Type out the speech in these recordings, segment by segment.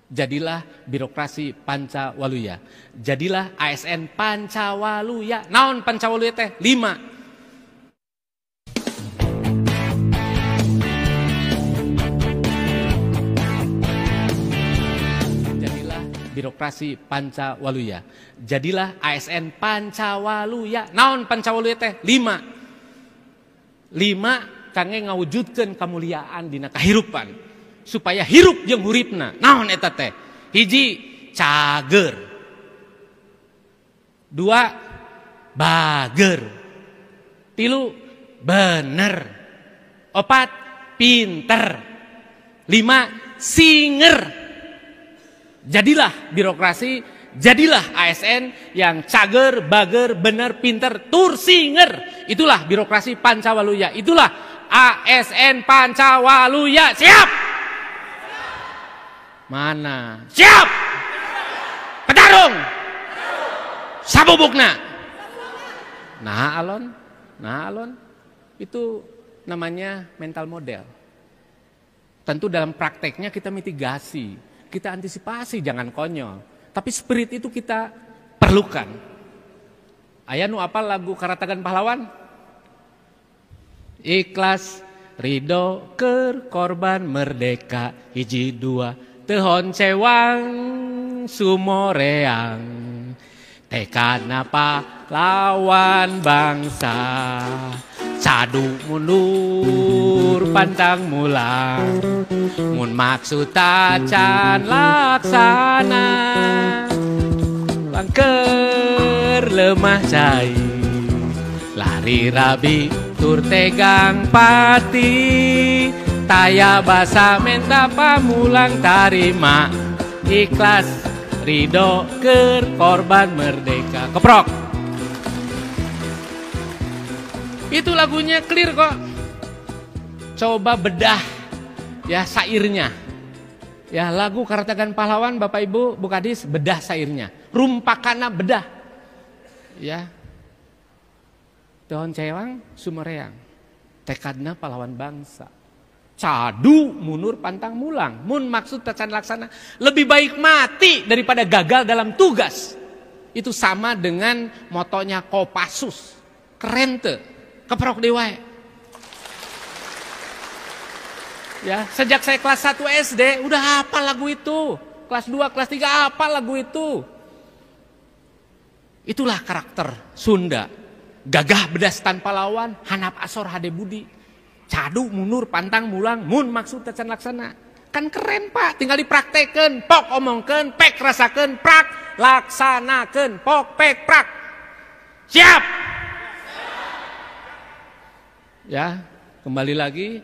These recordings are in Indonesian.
Jadilah birokrasi Pancawaluya. Jadilah ASN Pancawaluya. Naon Pancawaluya teh? 5. Birokrasi Pancawaluya. Jadilah ASN Pancawaluya. Naon Pancawaluya teh? 5. 5 kangge ngawujudkeun kamuliaan dina kahirupan supaya hirup jeung huripna. Naon eta teh? 1 cager. 2 bager. 3 bener. 4 pinter. 5 singer. Jadilah birokrasi, jadilah ASN yang cager, bager, bener, pinter, tur, singer. Itulah birokrasi Pancawaluya. Itulah ASN Pancawaluya. Siap? Mana? Siap? Petarung? Sabubukna? Nah alon. Itu namanya mental model. Tentu dalam prakteknya kita mitigasi. Kita antisipasi, jangan konyol. Tapi spirit itu kita perlukan. Aya nu apal lagu Karatagan Pahlawan? Ikhlas, ridho, keur korban merdeka. 1 2 tehon cewang sumoreang. Tekadna pahlawan bangsa. Cadu mundur pantang mulang. Mun maksud tacan laksana. Langker lemah cai. Lari rabi tur tegang pati. Taya basa menta pamulang tarima. Ikhlas ridho keur korban merdeka. Keprok. Itu lagunya clear kok. Coba bedah ya sairnya. Ya lagu Karatagan Pahlawan Bapak Ibu Bu Kadis, bedah sairnya. Rumpakana bedah. Ya. Tehon cewang sumereang. Tekadna pahlawan bangsa. Cadu mundur pantang mulang. Mun maksud tacan laksana. Lebih baik mati daripada gagal dalam tugas. Itu sama dengan motonya Kopassus. Keren tuh. Keprok dewa. Ya, sejak saya kelas 1 SD udah hafal lagu itu. Kelas 2, kelas 3 hafal lagu itu. Itulah karakter Sunda. Gagah bedas tanpa lawan, hanap asor hade budi. Cadu mundur pantang mulang, mun maksud tacan laksana. Kan keren Pak, tinggal dipraktekeun, pok omongkeun, pek rasakeun, prak laksanakeun, pok pek prak. Siap? Ya, kembali lagi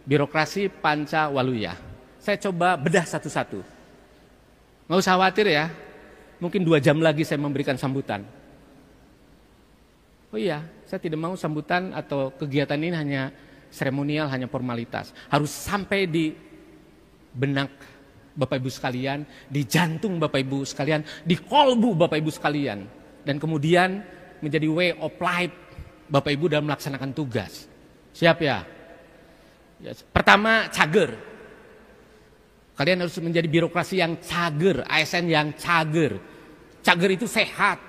birokrasi Pancawaluya. Saya coba bedah satu-satu. Nggak usah khawatir ya. Mungkin 2 jam lagi saya memberikan sambutan. Oh iya, saya tidak mau sambutan atau kegiatan ini hanya seremonial, hanya formalitas. Harus sampai di benak Bapak Ibu sekalian, di jantung Bapak Ibu sekalian, di kolbu Bapak Ibu sekalian. Dan kemudian menjadi way of life Bapak Ibu dalam melaksanakan tugas. Siap ya? Pertama, cager. Kalian harus menjadi birokrasi yang cager, ASN yang cager. Cager itu sehat,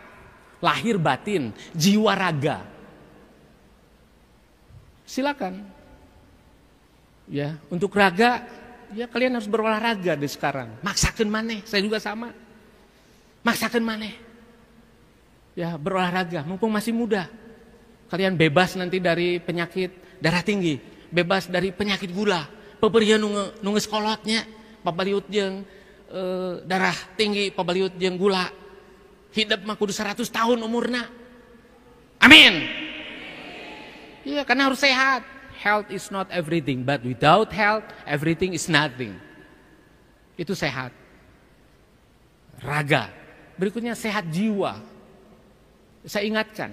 lahir batin, jiwa raga. Silakan. Ya, untuk raga, ya kalian harus berolahraga dari sekarang. Maksakeun maneh, saya juga sama. Maksakeun maneh. Ya, berolahraga, mumpung masih muda. Kalian bebas nanti dari penyakit darah tinggi, bebas dari penyakit gula, peperian nunggu sekolotnya, pabaliut jeung darah tinggi, pabaliut jeung gula. Hidup mah kudu 100 tahun umurna. Amin. Iya, karena harus sehat. Health is not everything, but without health, everything is nothing. Itu sehat. Raga. Berikutnya sehat jiwa. Saya ingatkan,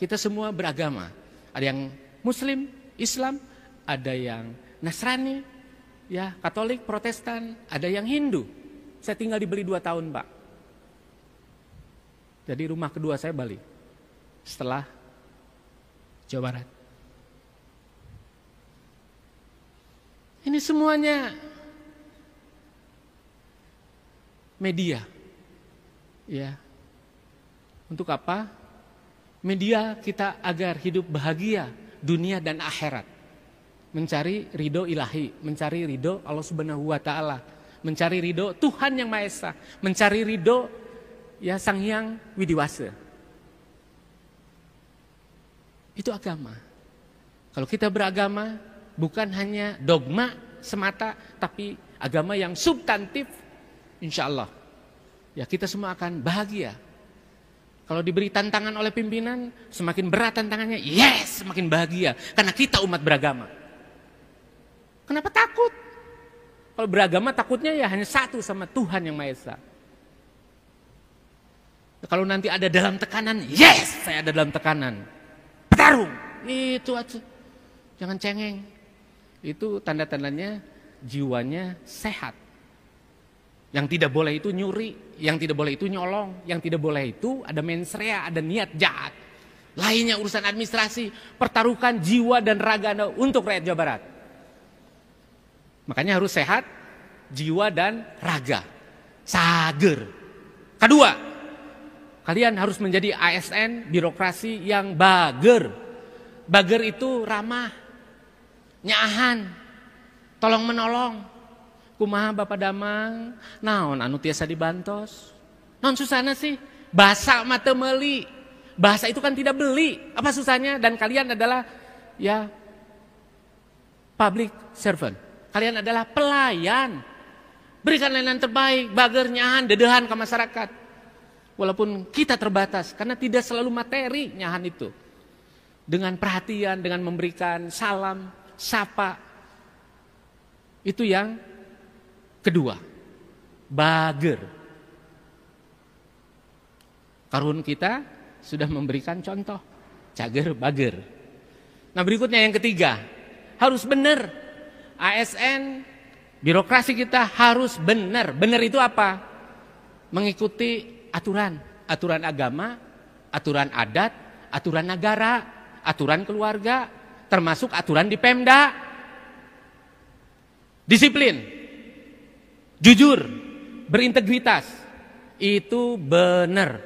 kita semua beragama. Ada yang Muslim, Islam, ada yang Nasrani, ya Katolik, Protestan, ada yang Hindu. Saya tinggal di Bali 2 tahun, Pak. Jadi rumah kedua saya Bali. Setelah Jawa Barat. Ini semuanya media. Ya. Untuk apa? Media kita agar hidup bahagia dunia dan akhirat. Mencari ridho ilahi, mencari ridho Allah Subhanahu wa taala, mencari ridho Tuhan yang Maha Esa, mencari ridho ya Sang Hyang Widiwasa. Itu agama. Kalau kita beragama bukan hanya dogma semata, tapi agama yang substantif, insya Allah ya kita semua akan bahagia. Kalau diberi tantangan oleh pimpinan, semakin berat tantangannya, yes, semakin bahagia. Karena kita umat beragama. Kenapa takut? Kalau beragama takutnya ya hanya satu, sama Tuhan yang Maha Esa. Kalau nanti ada dalam tekanan, yes, saya ada dalam tekanan. Bertarung, itu aja. Jangan cengeng. Itu tanda-tandanya jiwanya sehat. Yang tidak boleh itu nyuri, yang tidak boleh itu nyolong, yang tidak boleh itu ada mensrea, ada niat jahat. Lainnya urusan administrasi, pertaruhkan jiwa dan raga Anda untuk rakyat Jawa Barat. Makanya harus sehat, jiwa dan raga. Sager. Kedua, kalian harus menjadi ASN, birokrasi yang bager. Bager itu ramah, nyaahan, tolong menolong. Kumaha Bapak Damang, naon anu tiasa dibantos. Naon susahna sih? Bahasa mata meuli. Bahasa itu kan tidak beli. Apa susahnya? Dan kalian adalah ya public servant. Kalian adalah pelayan. Berikan layanan terbaik, bager, nyahan, dedehan ke masyarakat. Walaupun kita terbatas, karena tidak selalu materi nyahan itu. Dengan perhatian, dengan memberikan salam, sapa. Itu yang kedua, bager. Karun kita sudah memberikan contoh, cager, bager. Nah berikutnya yang ketiga, harus benar. ASN, birokrasi kita harus benar. Benar itu apa? Mengikuti aturan, aturan agama, aturan adat, aturan negara, aturan keluarga, termasuk aturan di Pemda. Disiplin, jujur, berintegritas, itu benar.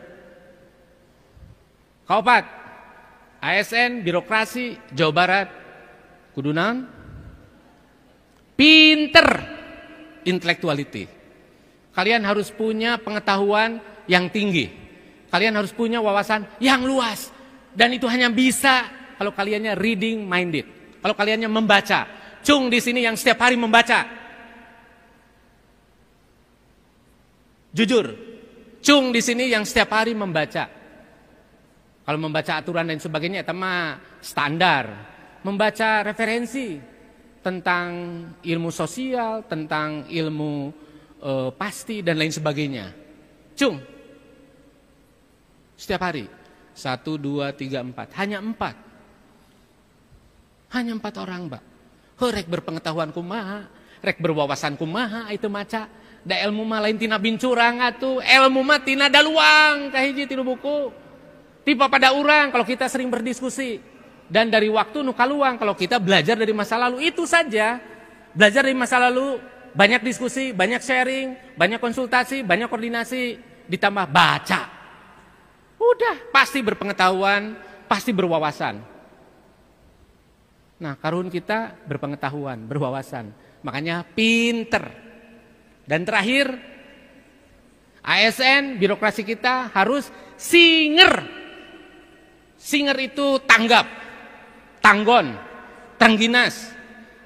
Kaopat, ASN, birokrasi, Jawa Barat, kudu naon? Pinter, intellectuality. Kalian harus punya pengetahuan yang tinggi. Kalian harus punya wawasan yang luas. Dan itu hanya bisa kalau kaliannya reading minded. Kalau kaliannya membaca. Cung di sini yang setiap hari membaca. Jujur, Cung di sini yang setiap hari membaca. Kalau membaca aturan dan sebagainya itu mah standar. Membaca referensi tentang ilmu sosial, tentang ilmu pasti dan lain sebagainya. Cung, setiap hari 1, 2, 3, 4. Hanya 4. Hanya 4 orang, Mbak. Rek berpengetahuan kumaha, rek berwawasan kumaha, itu maca. Da ilmu mah lain tina bincurang atuh, ilmu mah tina daluang kahiji tilu buku. Tipe pada orang kalau kita sering berdiskusi. Dan dari waktu nu kaluang kalau kita belajar dari masa lalu, itu saja. Belajar dari masa lalu, banyak diskusi, banyak sharing, banyak konsultasi, banyak koordinasi, ditambah baca. Udah, pasti berpengetahuan, pasti berwawasan. Nah, karun kita berpengetahuan, berwawasan. Makanya pinter. Dan terakhir, ASN, birokrasi kita harus singer. Singer itu tanggap, tanggon, tangginas,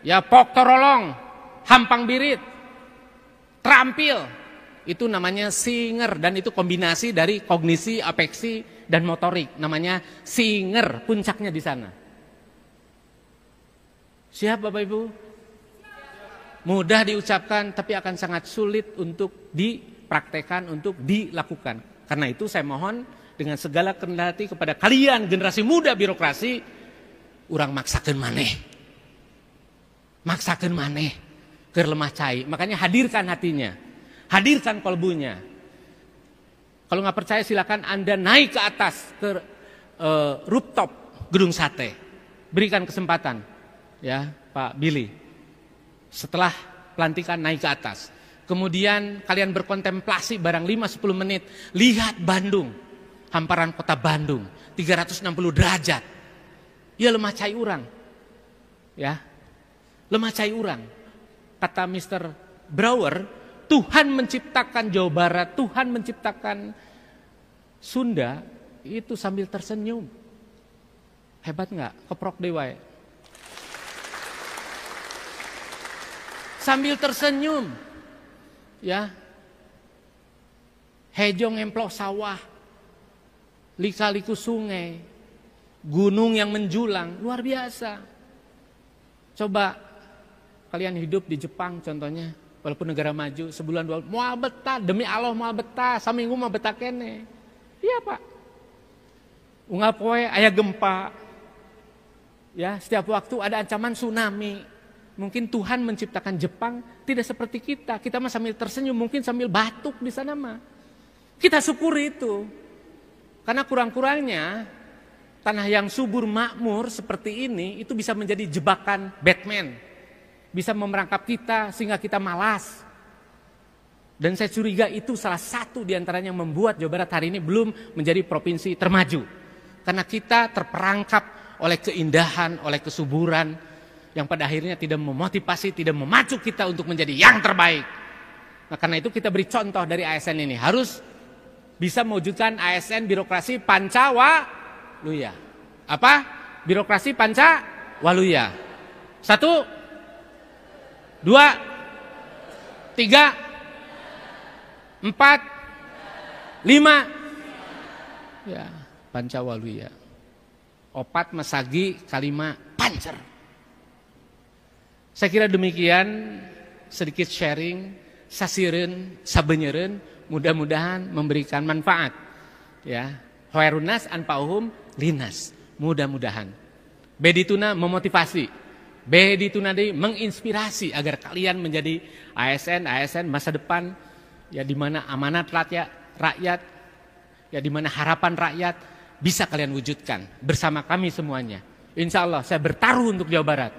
ya pok torolong, hampang birit, terampil. Itu namanya singer, dan itu kombinasi dari kognisi, afeksi, dan motorik. Namanya singer, puncaknya di sana. Siap Bapak Ibu? Mudah diucapkan, tapi akan sangat sulit untuk dipraktekkan, untuk dilakukan. Karena itu saya mohon dengan segala kerendahan hati kepada kalian generasi muda birokrasi, urang maksakeun maneh. Maksakeun maneh keur lemah cai. Makanya hadirkan hatinya. Hadirkan kolbunya. Kalau nggak percaya silakan Anda naik ke atas ke rooftop gedung sate. Berikan kesempatan ya Pak Billy. Setelah pelantikan naik ke atas. Kemudian kalian berkontemplasi barang 5-10 menit. Lihat Bandung, hamparan kota Bandung, 360 derajat. Ya lemah cai urang. Ya, lemah cai urang. Kata Mr. Brouwer, Tuhan menciptakan Jawa Barat, Tuhan menciptakan Sunda itu sambil tersenyum. Hebat nggak? Keprok dewa. Sambil tersenyum, ya. Hejong emplok sawah, lika-liku sungai, gunung yang menjulang, luar biasa. Coba kalian hidup di Jepang contohnya, walaupun negara maju, sebulan 2 bulan, mau betah, demi Allah mau betah, saminggu mau betah kene. Iya Pak. Unggal poe aya gempa. Ya, setiap waktu ada ancaman tsunami. Mungkin Tuhan menciptakan Jepang tidak seperti kita. Kita mah sambil tersenyum, mungkin sambil batuk di sana mah. Kita syukuri itu. Karena kurang-kurangnya tanah yang subur makmur seperti ini itu bisa menjadi jebakan Batman. Bisa memerangkap kita sehingga kita malas. Dan saya curiga itu salah satu diantaranya yang membuat Jawa Barat hari ini belum menjadi provinsi termaju. Karena kita terperangkap oleh keindahan, oleh kesuburan yang pada akhirnya tidak memotivasi, tidak memacu kita untuk menjadi yang terbaik. Nah, karena itu kita beri contoh dari ASN ini. Harus bisa mewujudkan ASN birokrasi Pancawaluya. Apa? Birokrasi Pancawaluya. 1, 2, 3, 4, 5. Ya, Pancawaluya. 4 masagi kalima pancer. Saya kira demikian sedikit sharing, sasireun, sabenyeureun, mudah-mudahan memberikan manfaat. Ya, khairunas anfa'uhum linas. Mudah-mudahan. Bedituna memotivasi. Bedituna deui menginspirasi agar kalian menjadi ASN masa depan ya di mana amanat rakyat ya di mana harapan rakyat bisa kalian wujudkan bersama kami semuanya. Insya Allah saya bertaruh untuk Jawa Barat.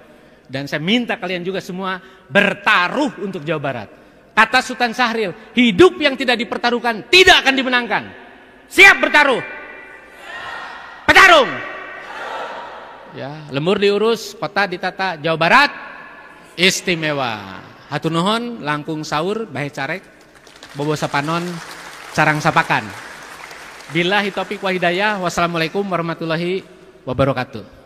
Dan saya minta kalian juga semua bertaruh untuk Jawa Barat. Kata Sultan Syahrir, hidup yang tidak dipertaruhkan tidak akan dimenangkan. Siap bertaruh? Petarung? Ya, lembur diurus, kota ditata, Jawa Barat istimewa. Hatur nuhun, langkung sahur, bahe carek, bobo sapanon, carang sapakan. Billahi taufiq wa hidayah. Wassalamualaikum warahmatullahi wabarakatuh.